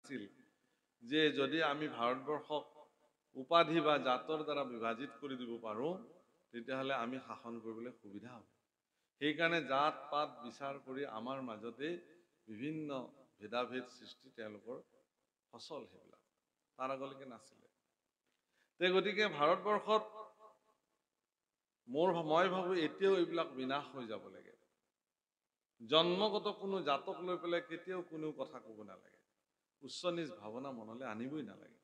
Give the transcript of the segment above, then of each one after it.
আছিল যে যদি আমি ভাৰতবৰ্ষক উপাধি বা জাতৰ দ্বাৰা বিভাজিত কৰি দিব পাৰোঁ তেতিয়াহ'লে আমি শাসন কৰিবলৈ সুবিধা হ'ব। সেইকাৰণে জাত পাত বিচাৰ কৰি আমাৰ মাজতে বিভিন্ন ভেদাভেদ সৃষ্টি তেওঁলোকৰ ফচল সেইবিলাক তাৰ আগলৈকে নাছিলে। গতিকে ভাৰতবৰ্ষত মই ভাবোঁ এতিয়াও এইবিলাক বিনাশ হৈ যাব লাগে। জন্মগত কোনো জাতক লৈ পেলাই কেতিয়াও কোনো কথা ক'ব নালাগে। উচ্চ নিজ ভাৱনা মনলৈ আনিবই নালাগে।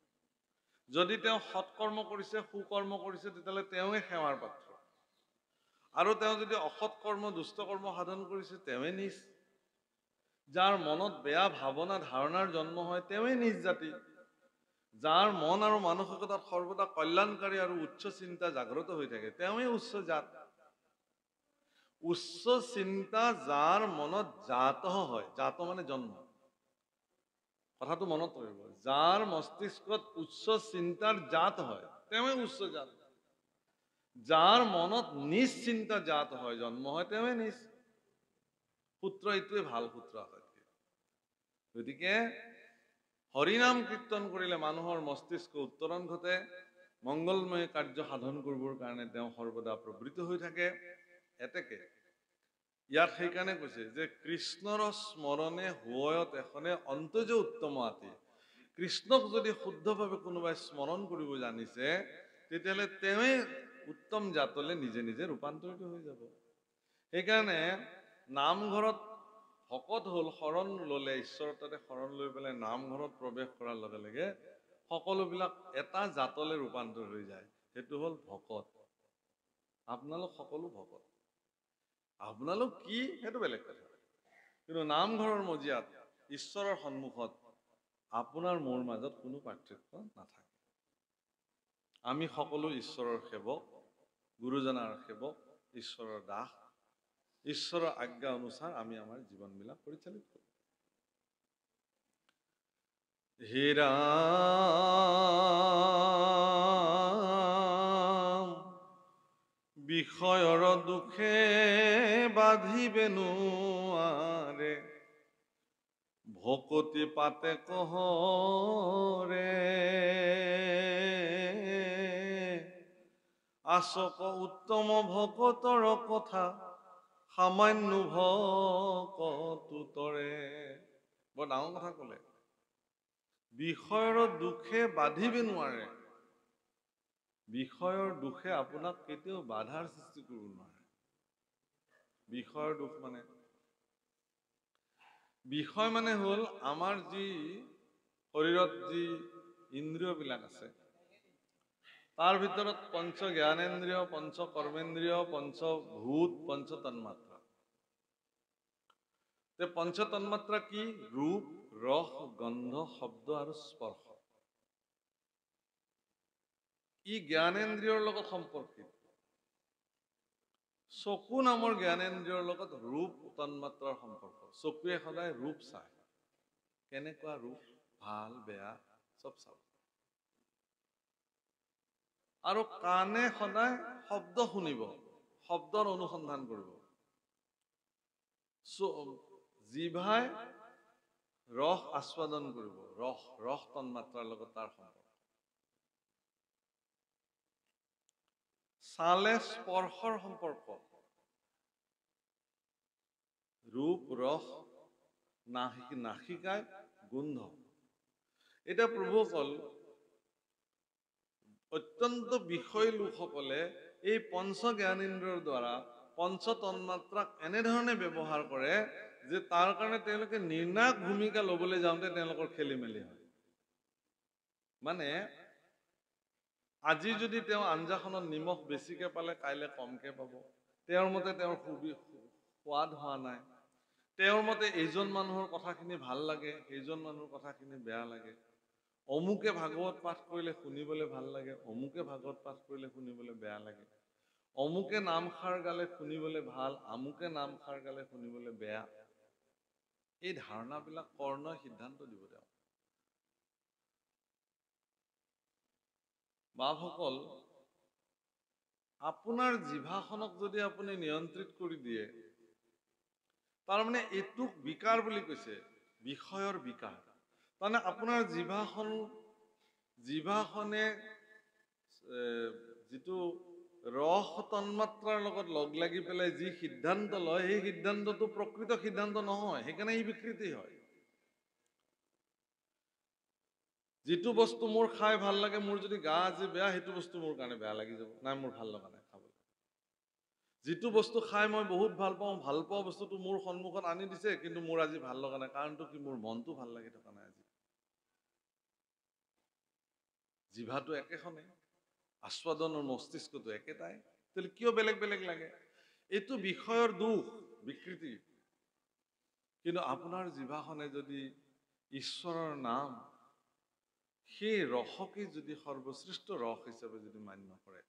যদি তেওঁ সৎকৰ্ম কৰিছে সুকৰ্ম কৰিছে তেতিয়াহ'লে তেওঁৱে সেৱাৰ পাত্ৰ, আৰু তেওঁ যদি অসৎ কৰ্ম দুষ্ট কৰ্ম সাধন কৰিছে তেওঁৱে নিজ। যাৰ মনত বেয়া ভাৱনা ধাৰণাৰ জন্ম হয় তেওঁৱে নিজ জাতি। যাৰ মন আৰু মানসিকতাত সৰ্বদা কল্যাণকাৰী আৰু উচ্চ চিন্তা জাগ্ৰত হৈ থাকে তেওঁৱে উচ্চ জাত। উচ্চ চিন্তা যাৰ মনত জাত হয়, জাত মানে জন্ম, কথাটো মনত পৰিব, যাৰ মস্তিষ্কত উচ্চ চিন্তাৰ জাত হয় তেওঁৱে উচ্চ জাত। যাৰ মনত নিজ চিন্তা জাত হয় জন্ম হয় তেওঁৱে নিজ। সূত্ৰ এইটোৱে ভাল সূত্ৰ আটাইতকৈ। গতিকে হৰিনাম কীৰ্তন কৰিলে মানুহৰ মস্তিষ্ক উত্তৰণ ঘটে, মংগলময় কাৰ্য সাধন কৰিবৰ কাৰণে তেওঁ সৰ্বদা প্ৰবৃত্ত হৈ থাকে। এতেকে ইয়াত সেইকাৰণে কৈছে যে কৃষ্ণৰ স্মৰণে হুয়ত এখনে অন্তজ উত্তম আতি। কৃষ্ণক যদি শুদ্ধভাৱে কোনোবাই স্মৰণ কৰিব জানিছে তেতিয়াহ'লে তেওঁৱে উত্তম জাতলৈ নিজে নিজে ৰূপান্তৰিত হৈ যাব। সেইকাৰণে নামঘৰত ভকত হ'ল, শৰণ ল'লে, ঈশ্বৰৰ তাতে শৰণ লৈ পেলাই নামঘৰত প্ৰৱেশ কৰাৰ লগে লগে সকলোবিলাক এটা জাতলৈ ৰূপান্তৰ হৈ যায়। সেইটো হ'ল ভকত। আপোনালোক সকলো ভকত। আপোনালোক কি সেইটো বেলেগ কথা, কিন্তু নামঘৰৰ মজিয়াত ঈশ্বৰৰ সন্মুখত আপোনাৰ মোৰ মাজত কোনো পাৰ্থক্য নাথাকে। আমি সকলো ঈশ্বৰৰ সেৱক, গুৰুজনাৰ সেৱক, ঈশ্বৰৰ দাস। ঈশ্বৰৰ আজ্ঞা অনুসাৰ আমি আমাৰ জীৱনবিলাক পৰিচালিত কৰোঁ। হে ৰাম বিষয়ৰ দুখে বাধিবে নোৱাৰে, ভকতি পাতে কহৰে। আচক উত্তম ভকতৰ কথা সামান্য ভকতুতৰে। বৰ ডাঙৰ কথা ক'লে। বিষয়ৰ দুখে বাধিব নোৱাৰে। বিষয়ৰ দুখে আপোনাক কেতিয়াও বাধাৰ সৃষ্টি কৰিব নোৱাৰে। বিষয়ৰ দুখ মানে, বিষয় মানে হ'ল আমাৰ যি শৰীৰত যি ইন্দ্ৰিয়বিলাক আছে তাৰ ভিতৰত পঞ্চ জ্ঞানেন্দ্ৰিয়, পঞ্চ কৰ্মেন্দ্ৰিয়, পঞ্চভূত, পঞ্চ তন্মাত্ৰা। পঞ্চ তন্মাত্ৰা কি? ৰূপ, ৰস, গন্ধ, শব্দ আৰু স্পৰ্শ। ই জ্ঞানেন্দ্ৰিয়ৰ লগত সম্পৰ্কিত। চকু নামৰ জ্ঞানেন্দ্ৰিয়ৰ লগত ৰূপ তন্মাত্ৰাৰ সম্পৰ্ক। চকুৱে সদায় ৰূপ চায়, কেনেকুৱা ৰূপ, ভাল বেয়া চব চাব। আৰু কাণে সদায় শব্দ শুনিব, শব্দৰ অনুসন্ধান কৰিব। জিভাই ৰস আস্বাদন কৰিব, ৰস তন্মাত্ৰাৰ লগত তাৰ সম্পৰ্ক। ছালে স্পৰ্শৰ সম্পৰ্ক, ৰূপ, ৰস, নাসিকায় গোন্ধ। এতিয়া প্ৰভুসকল, অত্যন্ত বিষয় লোকসকলে এই পঞ্চ জ্ঞানেন্দ্ৰিয়ৰ দ্বাৰা পঞ্চ তন্মাত্ৰাক এনেধৰণে ব্যৱহাৰ কৰে যে তাৰ কাৰণে তেওঁলোকে নিৰ্ণায়ক ভূমিকা ল'বলৈ যাওঁতে তেওঁলোকৰ খেলি মেলি হয়। মানে আজি যদি তেওঁ আঞ্জাখনত নিমখ বেছিকে পালে কাইলৈ কমকে পাব। তেওঁৰ মতে তেওঁৰ সোৱাদ হোৱা নাই। তেওঁৰ মতে এইজন মানুহৰ কথাখিনি ভাল লাগে, সেইজন মানুহৰ কথাখিনি বেয়া লাগে। অমুকে ভাগৱত পাঠ কৰিলে শুনিবলৈ ভাল লাগে, অমুকে ভাগৱত পাঠ কৰিলে শুনিবলৈ বেয়া লাগে। অমুকে নামষাৰ গালে শুনিবলৈ ভাল, আমুকে নামষাৰ গালে শুনিবলৈ বেয়া। এই ধাৰণাবিলাক কৰ্ণই সিদ্ধান্ত দিব। তেওঁ বাপসকল, আপোনাৰ জিভাখনক যদি আপুনি নিয়ন্ত্ৰিত কৰি দিয়ে, তাৰমানে এইটোক বিকাৰ বুলি কৈছে, বিষয়ৰ বিকাৰ। মানে আপোনাৰ জিভাখনে যিটো ৰস তন্মাত্ৰাৰ লগত লগ লাগি পেলাই যি সিদ্ধান্ত লয়, সেই সিদ্ধান্তটো প্ৰকৃত সিদ্ধান্ত নহয়, সেইকাৰণে ই বিকৃতি হয়। যিটো বস্তু মোৰ খাই ভাল লাগে, মোৰ যদি গা আজি বেয়া, সেইটো বস্তু মোৰ কাৰণে বেয়া লাগি যাব, নাই মোৰ ভাল লগা নাই খাবলৈ। যিটো বস্তু খাই মই বহুত ভাল পাওঁ, ভাল পোৱা বস্তুটো মোৰ সন্মুখত আনি দিছে, কিন্তু মোৰ আজি ভাল লগা নাই, কাৰণটো কি? মোৰ মনটো ভাল লাগি থকা নাই আজি। জিভাটো একেখনে, আস্বাদনৰ মস্তিষ্কটো একেটাই, তেতিয়াহ'লে কিয় বেলেগ বেলেগ লাগে? এইটো বিষয়ৰ দুখ, বিকৃতি। কিন্তু আপোনাৰ জিভাখনে যদি ঈশ্বৰৰ নাম, সেই ৰসকে যদি সৰ্বশ্ৰেষ্ঠ ৰস হিচাপে যদি মান্য কৰে,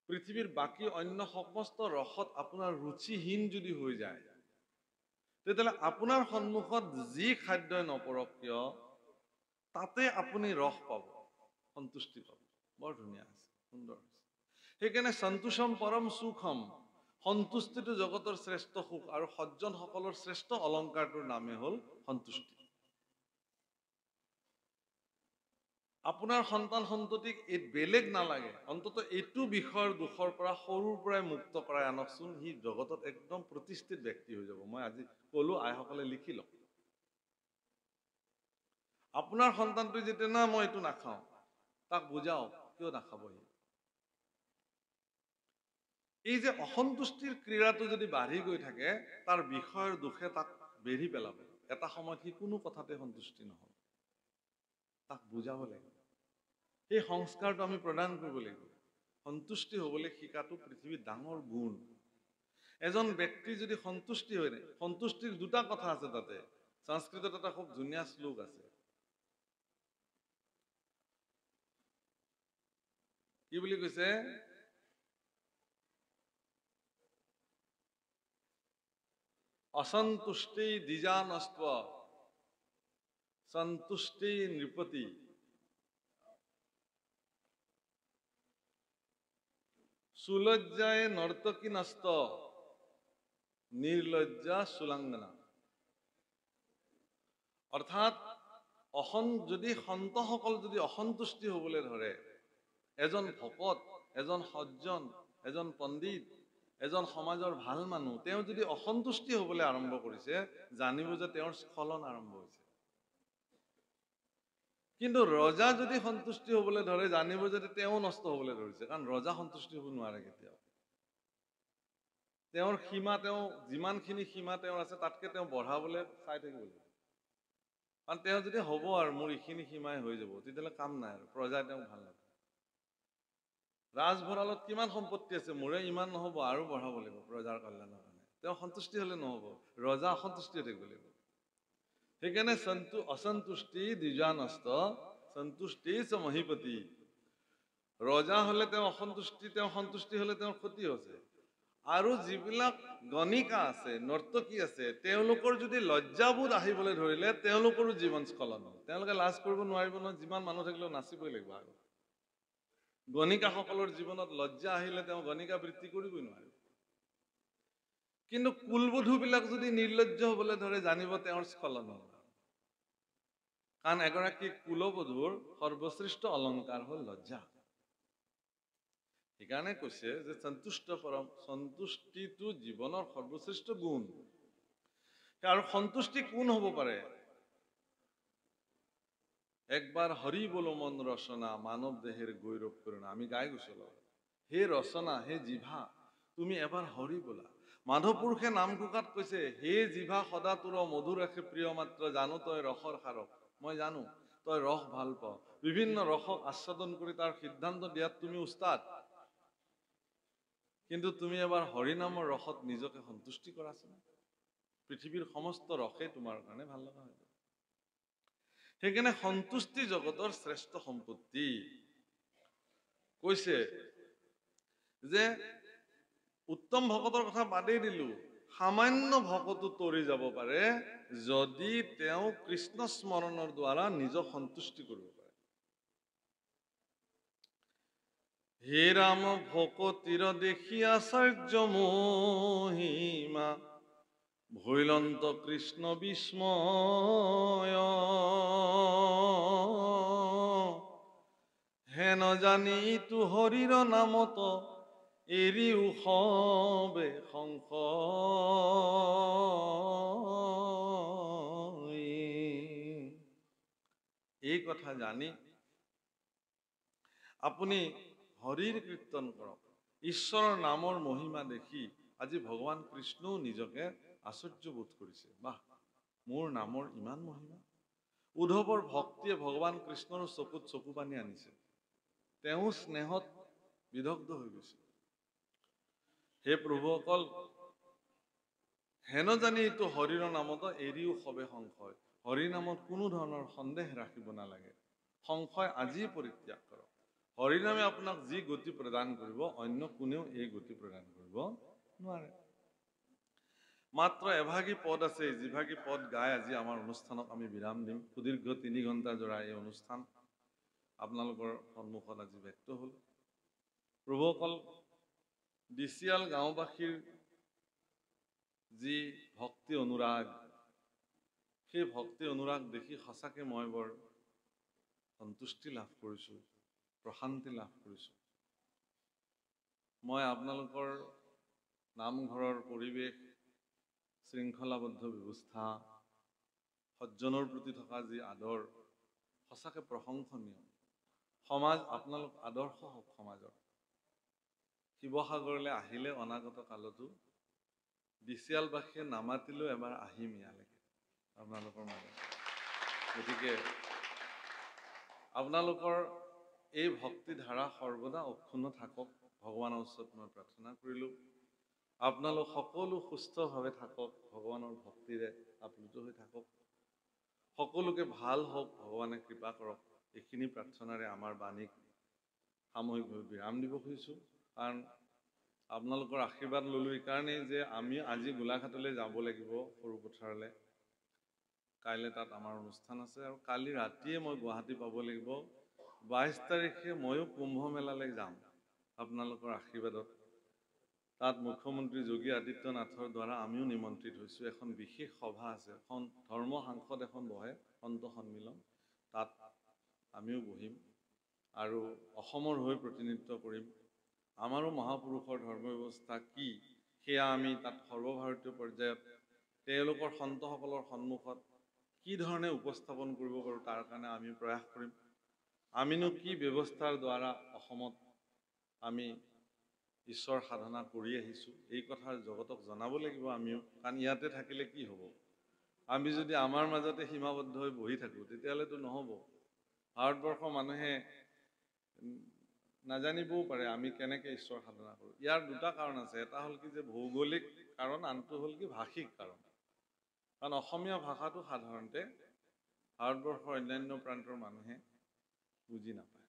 পৃথিৱীৰ বাকী অন্য সমস্ত ৰসত আপোনাৰ ৰুচিহীন যদি হৈ যায়, তেতিয়াহ'লে আপোনাৰ সন্মুখত যি খাদ্যই নপৰক কিয়, তাতে আপুনি ৰস পাব, সন্তুষ্টি পাব। বৰ ধুনীয়া আছে, সুন্দৰ আছে। সেইকাৰণে সন্তোষম পৰম সুখম, সন্তুষ্টিটো জগতৰ শ্ৰেষ্ঠ সুখ, আৰু সজ্জনসকলৰ শ্ৰেষ্ঠ অলংকাৰটোৰ নামে হ'ল সন্তুষ্টি। আপোনাৰ সন্তান সন্ততিক এই বেলেগ নালাগে, অন্তত এইটো বিষয়ৰ দুখৰ পৰা সৰুৰ পৰাই মুক্ত কৰাই আনকচোন, সি জগতত একদম প্ৰতিষ্ঠিত ব্যক্তি হৈ যাব। মই আজি কলো, আইসকলে লিখি লওক। আপোনাৰ সন্তানটোৱে যেতিয়া না মই এইটো নাখাওঁ, তাক বুজাওক কিয় নাখাব সি। এই যে অসন্তুষ্টিৰ ক্ৰীড়াটো যদি বাঢ়ি গৈ থাকে, তাৰ বিষয়ৰ দুখে তাক বেঢ়ি পেলাব। এটা সময়ত সি কোনো কথাতে সন্তুষ্টি নহ'ব, তাক বুজাব লাগিব। সেই সংস্কাৰটো আমি প্ৰদান কৰিব লাগিব। সন্তুষ্টি হ'বলৈ শিকাটো পৃথিৱীৰ ডাঙৰ গুণ। এজন ব্যক্তি যদি সন্তুষ্টি হৈ নাই, সন্তুষ্টিৰ দুটা কথা আছে তাতে। সংস্কৃতত এটা খুব ধুনীয়া শ্লোক আছে, কি বুলি কৈছে? অসন্তুষ্টি দ্বিজানস্ত্ব সন্তুষ্টি নৃপতি, সুলজ্জায় নর্তকী নস্ত নির্লজ্জা সুলাঙ্গনা। অর্থাৎ যদি সন্তসকল যদি অসন্তুষ্টি হবলৈ ধৰে, এজন ভকত, এজন সজ্জন, এজন পণ্ডিত, এজন সমাজৰ ভাল মানুহ, তেওঁ যদি অসন্তুষ্টি হবলৈ আৰম্ভ কৰিছে, জানিব যে তেওঁৰ স্খলন আৰম্ভ হৈছে। কিন্তু ৰজা যদি সন্তুষ্টি হবলৈ ধৰে, জানিব যে তেওঁ নষ্ট হবলৈ ধৰিছে, কাৰণ ৰজা সন্তুষ্টি হ'ব নোৱাৰে কেতিয়াও। তেওঁৰ সীমা, তেওঁ যিমানখিনি সীমা তেওঁৰ আছে, তাতকে তেওঁ বঢ়াবলৈ চাই থাকিব লাগিব। কাৰণ তেওঁ যদি হ'ব আৰু মোৰ এইখিনি সীমাই হৈ যাব, তেতিয়াহ'লে কাম নাই আৰু, প্ৰজাই তেওঁক ভাল নাপায়। ৰাজভঁৰালত কিমান সম্পত্তি আছে, মোৰে ইমান নহ'ব, আৰু বঢ়াব লাগিব প্ৰজাৰ কল্যাণৰ কাৰণে। তেওঁ সন্তুষ্টি হ'লে নহ'ব, ৰজা অসন্তুষ্টি হৈ থাকিব লাগিব। সেইকাৰণে অসন্তুষ্টি দ্বিজানস্ত সন্তুষ্টি চ মহীপতি। ৰজা হ'লে তেওঁ অসন্তুষ্টি, তেওঁ সন্তুষ্টি হ'লে তেওঁৰ ক্ষতি হৈছে। আৰু যিবিলাক গণিকা আছে, নৰ্তকী আছে, তেওঁলোকৰ যদি লজ্জাবোধ আহিবলৈ ধৰিলে, তেওঁলোকৰো জীৱন স্খলন হ'ল। তেওঁলোকে লাজ কৰিব নোৱাৰিব নহয়, যিমান মানুহ থাকিলেও নাচিবই লাগিব আৰু। গণিকাসকলৰ জীৱনত লজ্জা আহিলে তেওঁ গণিকা বৃত্তি কৰিবই নোৱাৰিব। কিন্তু কুলবধূবিলাক যদি নিৰ্লজ্জ হ'বলৈ ধৰে, জানিব তেওঁৰ স্খলন হ'ল। কাৰণ এগৰাকী কুলবধূৰ সৰ্বশ্ৰেষ্ঠ অলংকাৰ হ'ল লজ্জা। সেইকাৰণে কৈছে যে সন্তুষ্ট পৰম, সন্তুষ্টিটো জীৱনৰ সৰ্বশ্ৰেষ্ঠ গুণ। আৰু সন্তুষ্টি কোন হ'ব পাৰে? একবাৰ হৰি বলো মন ৰচনা, মানৱ দেহেৰ গৈৰৱ প্ৰেৰণা। আমি গাই গৈছো, হে ৰচনা, হে জিভা, তুমি এবাৰ হৰি বোলা। মাধৱ পুৰুষে নাম ঘোষাত কৈছে, হে জিভা সদা তোৰ মধুৰ ৰাখে প্ৰিয় মাত্ৰ, জানো তই ৰসৰ সাৰক। মই জানো তই ৰস ভাল পাওঁ, বিভিন্ন ৰসক আস্বাদন কৰি তাৰ সিদ্ধান্ত দিয়াত তুমি উস্তাদ। কিন্তু তুমি এবাৰ হৰি নামৰ ৰসত নিজকে সন্তুষ্টি কৰাচোন, পৃথিৱীৰ সমস্ত ৰসে তোমাৰ কাৰণে ভাল লগা হৈ যাব। সেইকাৰণে সন্তুষ্টি জগতৰ শ্ৰেষ্ঠ সম্পত্তি। কৈছে যে উত্তম ভকতৰ কথা বাদেই দিলো, সামান্য ভকতো তৰি যাব পাৰে যদি তেওঁ কৃষ্ণ স্মৰণৰ দ্বাৰা নিজক সন্তুষ্টি কৰিব পাৰে। হে ৰাম ভকতিৰ দেখি আচাৰ্য মহিমা, ভৈলন্ত কৃষ্ণ বিস্ময় হেন জানি তু হৰিৰ নামত এৰি উষবে সংশয়। এই কথা জানি আপুনি হৰিৰ কীৰ্তন কৰক। ঈশ্বৰৰ নামৰ মহিমা দেখি আজি ভগৱান কৃষ্ণও নিজকে আশ্চৰ্য বোধ কৰিছে। বাহ, মোৰ নামৰ ইমান মহিমা। উদ্ধৱৰ ভক্তিয়ে ভগৱান কৃষ্ণৰ চকুত চকু পানী আনিছে। তেওঁ স্নেহত বিদগ্ধ হৈ গৈছে। হে প্ৰভুসকল, হেন জানি এইটো হৰিৰ নামত এৰিও সবে সংশয়। হৰি নামত কোনো ধৰণৰ সন্দেহ ৰাখিব নালাগে। সংশয় আজি পৰিত্যাগ কৰক। হৰি নামে আপোনাক যি গতি প্ৰদান কৰিব, অন্য কোনেও এই গতি প্ৰদান কৰিব নোৱাৰে। মাত্ৰ এভাগী পদ আছে, যিভাগী পদ গাই আজি আমাৰ অনুষ্ঠানক আমি বিৰাম দিম। সুদীৰ্ঘ ৩ ঘণ্টা জোৰা এই অনুষ্ঠান আপোনালোকৰ সন্মুখত আজি ব্যক্ত হ'ল। প্ৰভুসকল, দিচিয়াল গাঁওবাসীৰ যি ভক্তি অনুৰাগ, সেই ভক্তি অনুৰাগ দেখি সঁচাকৈ মই বৰ সন্তুষ্টি লাভ কৰিছোঁ, প্ৰশান্তি লাভ কৰিছোঁ। মই আপোনালোকৰ নামঘৰৰ পৰিৱেশ, শৃংখলাবদ্ধ ব্যৱস্থা, সজ্জনৰ প্ৰতি থকা যি আদৰ, সঁচাকৈ প্ৰশংসনীয়। সমাজ আপোনালোক আদৰ্শ হওক সমাজৰ। শিৱসাগৰলৈ আহিলে অনাগত কালতো দিচিয়ালবাসীয়ে নামাতিলেও এবাৰ আহিম ইয়ালৈকে আপোনালোকৰ মাজত। গতিকে আপোনালোকৰ এই ভক্তিধাৰা সৰ্বদা অক্ষুণ্ণ থাকক, ভগৱানৰ ওচৰত মই প্ৰাৰ্থনা কৰিলোঁ। আপোনালোক সকলো সুস্থভাৱে থাকক, ভগৱানৰ ভক্তিৰে আপ্লুত হৈ থাকক। সকলোকে ভাল হওক, ভগৱানে কৃপা কৰক। এইখিনি প্ৰাৰ্থনাৰে আমাৰ বাণীক সামূহিকভাৱে বিৰাম দিব খুজিছোঁ। কাৰণ আপোনালোকৰ আশীৰ্বাদ ল'লোঁ এইকাৰণেই যে আমি আজি গোলাঘাটলৈ যাব লাগিব, সৰুপথাৰলৈ। কাইলৈ তাত আমাৰ অনুষ্ঠান আছে আৰু কালি ৰাতিয়ে মই গুৱাহাটী পাব লাগিব। 22 তাৰিখে ময়ো কুম্ভ মেলালৈ যাম আপোনালোকৰ আশীৰ্বাদত। তাত মুখ্যমন্ত্ৰী যোগী আদিত্যনাথৰ দ্বাৰা আমিও নিমন্ত্ৰিত হৈছোঁ। এখন বিশেষ সভা আছে, এখন ধৰ্ম সাংসদ এখন বহে, সন্ত সন্মিলন। তাত আমিও বহিম আৰু অসমৰ হৈ প্ৰতিনিধিত্ব কৰিম। আমাৰো মহাপুৰুষৰ ধৰ্ম ব্যৱস্থা কি সেয়া আমি তাত সৰ্বভাৰতীয় পৰ্যায়ত তেওঁলোকৰ সন্তসকলৰ সন্মুখত কি ধৰণে উপস্থাপন কৰিব পাৰোঁ তাৰ কাৰণে আমি প্ৰয়াস কৰিম। আমিনো কি ব্যৱস্থাৰ দ্বাৰা অসমত আমি ঈশ্বৰ সাধনা কৰি আহিছোঁ, এই কথা জগতক জনাব লাগিব আমিও। কাৰণ ইয়াতে থাকিলে কি হ'ব? আমি যদি আমাৰ মাজতে সীমাবদ্ধ হৈ বহি থাকোঁ তেতিয়াহ'লেতো নহ'ব। ভাৰতবৰ্ষৰ মানুহে নাজানিবও পাৰে আমি কেনেকৈ ঈশ্বৰ সাধনা কৰোঁ। ইয়াৰ দুটা কাৰণ আছে। এটা হ'ল কি যে ভৌগোলিক কাৰণ, আনটো হ'ল কি ভাষিক কাৰণ। কাৰণ অসমীয়া ভাষাটো সাধাৰণতে ভাৰতবৰ্ষৰ অন্যান্য প্ৰান্তৰ মানুহে বুজি নাপায়।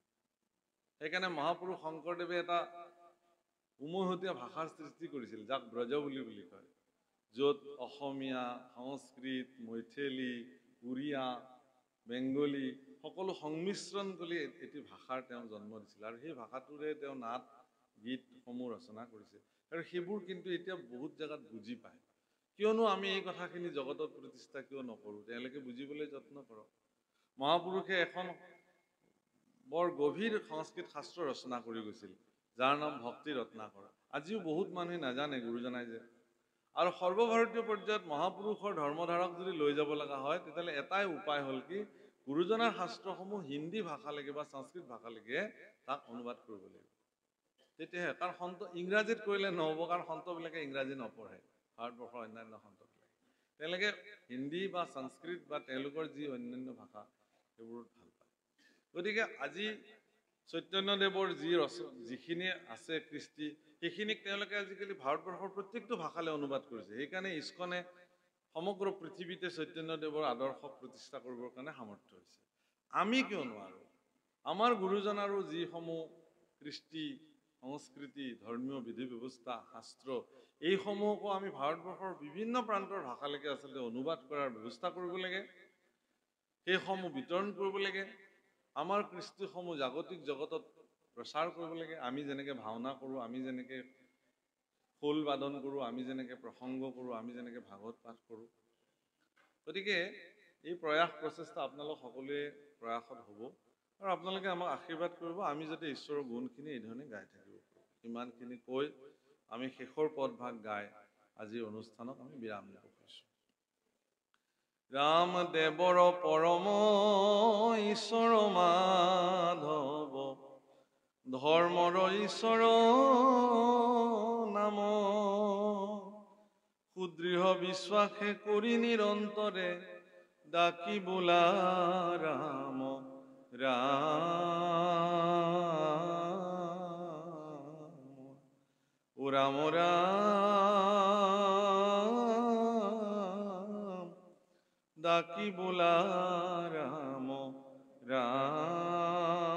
সেইকাৰণে মহাপুৰুষ শংকৰদেৱে এটা উমৈহতীয়া ভাষাৰ সৃষ্টি কৰিছিল, যাক ব্ৰজ বুলি কয়, য'ত অসমীয়া, সংস্কৃত, মৈথিলী, উৰিয়া, বেংগলী সকলো সংমিশ্ৰণ কৰি এটি ভাষাৰ তেওঁ জন্ম দিছিল। আৰু সেই ভাষাটোৰে তেওঁ নাট গীতসমূহ ৰচনা কৰিছে। আৰু সেইবোৰ কিন্তু এতিয়া বহুত জেগাত বুজি পায়। কিয়নো আমি এই কথাখিনি জগতত প্ৰতিষ্ঠা কিয় নকৰোঁ? তেওঁলোকে বুজিবলৈ যত্ন কৰক। মহাপুৰুষে এখন বৰ গভীৰ সংস্কৃত শাস্ত্ৰ ৰচনা কৰি গৈছিল, যাৰ নাম ভক্তি ৰত্নাকৰ। আজিও বহুত মানুহে নাজানে, গুৰুজনাই যে। আৰু সৰ্বভাৰতীয় পৰ্যায়ত মহাপুৰুষৰ ধৰ্মধাৰক যদি লৈ যাব লগা হয়, তেতিয়াহ'লে এটাই উপায় হ'ল কি, গুৰুজনাৰ শাস্ত্ৰসমূহ হিন্দী ভাষালৈকে বা সংস্কৃত ভাষালৈকে তাক অনুবাদ কৰিব লাগিব। তেতিয়াহে, কাৰণ সন্ত ইংৰাজীত কৰিলে নহ'ব, কাৰণ সন্তবিলাকে ইংৰাজী নপঢ়ে। ভাৰতবৰ্ষৰ অন্যান্য সন্তবিলাকে তেওঁলোকে হিন্দী বা সংস্কৃত বা তেওঁলোকৰ যি অন্যান্য ভাষা সেইবোৰত ভাল পায়। গতিকে আজি চৈতন্যদেৱৰ যিখিনি আছে কৃষ্টি, সেইখিনিক তেওঁলোকে আজিকালি ভাৰতবৰ্ষৰ প্ৰত্যেকটো ভাষালৈ অনুবাদ কৰিছে। সেইকাৰণে ইস্কনে সমগ্ৰ পৃথিৱীতে চৈতন্যদেৱৰ আদৰ্শক প্ৰতিষ্ঠা কৰিবৰ কাৰণে সামৰ্থ্য হৈছে। আমি কিয় নোৱাৰোঁ? আমাৰ গুৰুজনাৰো যিসমূহ কৃষ্টি, সংস্কৃতি, ধৰ্মীয় বিধি ব্যৱস্থা, শাস্ত্ৰ, এইসমূহকো আমি ভাৰতবৰ্ষৰ বিভিন্ন প্ৰান্তৰ ভাষালৈকে আচলতে অনুবাদ কৰাৰ ব্যৱস্থা কৰিব লাগে। সেইসমূহ বিতৰণ কৰিব লাগে। আমাৰ কৃষ্টিসমূহ জাগতিক জগতত প্ৰচাৰ কৰিব লাগে। আমি যেনেকৈ ভাওনা কৰোঁ, আমি যেনেকৈ খোল বাদন কৰোঁ, আমি যেনেকৈ প্ৰসংগ কৰোঁ, আমি যেনেকৈ ভাগৱত পাঠ কৰোঁ। গতিকে এই প্ৰয়াস প্ৰচেষ্টা আপোনালোক সকলোৱে প্ৰয়াসত হ'ব আৰু আপোনালোকে আমাক আশীৰ্বাদ কৰিব, আমি যাতে ঈশ্বৰৰ গুণখিনি এই ধৰণে গাই থাকিব পাৰোঁ। ইমানখিনি কৈ আমি শেষৰ পদভাগ গাই আজিৰ অনুষ্ঠানক আমি বিৰাম দিব খুজিছোঁ। ৰামদেৱৰ পৰম ঈশ্বৰ মাধৱ, ধৰ্মৰ ঈশ্বৰ নাম, সুদৃঢ় বিশ্বাসে কৰি নিৰন্তৰে ডাকি বোলা ৰাম ৰাম, ও ৰাম ৰাম, ডাকি বোলা ৰাম ৰাম।